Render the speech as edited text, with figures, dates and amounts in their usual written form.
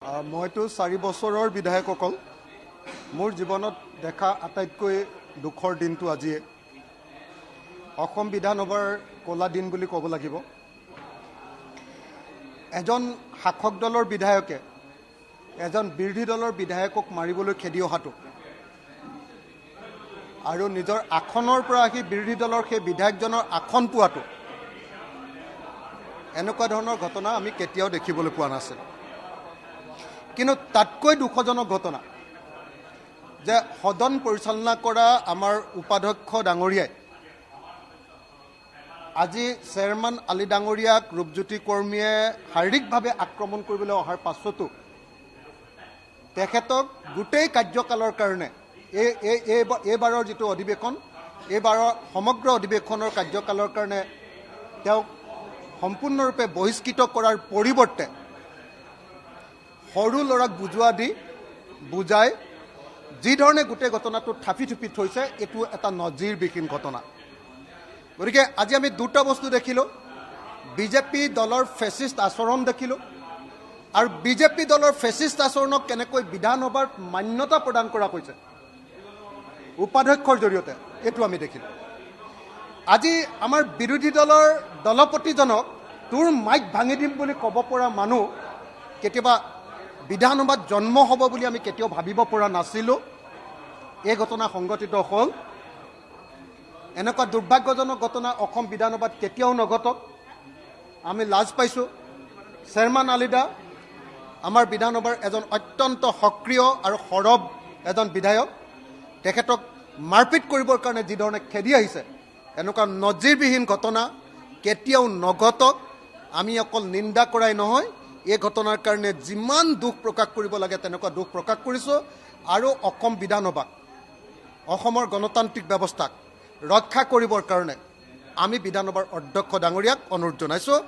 মইতো 4 বছৰৰ বিধায়কসকল মোৰ জীৱনত দেখা আটাইতকৈ দুখৰ দিনটো আজিয়ে অসম বিধানসভাৰ কলা দিন বুলি ক'ব লাগিব। এজন শাসক দলৰ বিধায়কে এজন বিৰোধী দলৰ বিধায়কক মাৰিবলৈ খেদি অহাটো আৰু নিজৰ আসনৰ পৰা আহি বিৰোধী দলৰ সেই বিধায়কজনৰ আসন পোৱাটো এনেকুৱা ধৰণৰ ঘটনা আমি কেতিয়াও দেখিবলৈ পোৱা নাছিল। কিন্তু তাতকৈ দুখজনক ঘটনা যে সদন পৰিচালনা কৰা আমাৰ উপাধ্যক্ষ ডাঙৰীয়াই আজি চেয়াৰমেন আলী ডাঙৰীয়াক ৰূপজ্যোতি কৰ্মীয়ে শাৰীৰিকভাৱে আক্ৰমণ কৰিবলৈ অহাৰ পাছতো তেখেতক গোটেই কাৰ্যকালৰ কাৰণে এইবাৰৰ যিটো অধিৱেশন এইবাৰৰ সমগ্ৰ অধিৱেশনৰ কাৰ্যকালৰ কাৰণে তেওঁক সম্পূৰ্ণৰূপে বহিষ্কৃত কৰাৰ পৰিৱৰ্তে সৰু ল'ৰাক বুজাই যিধৰণে গোটেই ঘটনাটো থাপি থুপি থৈছে এইটো এটা নজিৰবিহীন ঘটনা। গতিকে আজি আমি দুটা বস্তু দেখিলোঁ, বিজেপি দলৰ ফেচিষ্ট আচৰণ দেখিলোঁ আৰু বিজেপি দলৰ ফেচিষ্ট আচৰণক কেনেকৈ বিধানসভাত মান্যতা প্ৰদান কৰা হৈছে উপাধ্যক্ষৰ জৰিয়তে এইটো আমি দেখিলোঁ। আজি আমাৰ বিৰোধী দলৰ দলপতিজনক তোৰ মাইক ভাঙি দিম বুলি ক'ব পৰা মানুহ কেতিয়াবা বিধানসভাত জন্ম হ'ব বুলি আমি কেতিয়াও ভাবিব পৰা নাছিলোঁ। এই ঘটনা সংঘটিত হ'ল। এনেকুৱা দুৰ্ভাগ্যজনক ঘটনা অসম বিধানসভাত কেতিয়াও নঘটক। আমি লাজ পাইছোঁ। চেয়াৰমেন আলী দা আমাৰ বিধানসভাৰ এজন অত্যন্ত সক্ৰিয় আৰু সৰব এজন বিধায়ক, তেখেতক মাৰপিট কৰিবৰ কাৰণে যিধৰণে খেদি আহিছে এনেকুৱা নজিৰবিহীন ঘটনা কেতিয়াও নঘটক। আমি অকল নিন্দা কৰাই নহয়, এই ঘটনাৰ কাৰণে যিমান দুখ প্ৰকাশ কৰিব লাগে তেনেকুৱা দুখ প্ৰকাশ কৰিছোঁ আৰু অসম বিধানসভাক অসমৰ গণতান্ত্ৰিক ব্যৱস্থাক ৰক্ষা কৰিবৰ কাৰণে আমি বিধানসভাৰ অধ্যক্ষ ডাঙৰীয়াক অনুৰোধ জনাইছোঁ।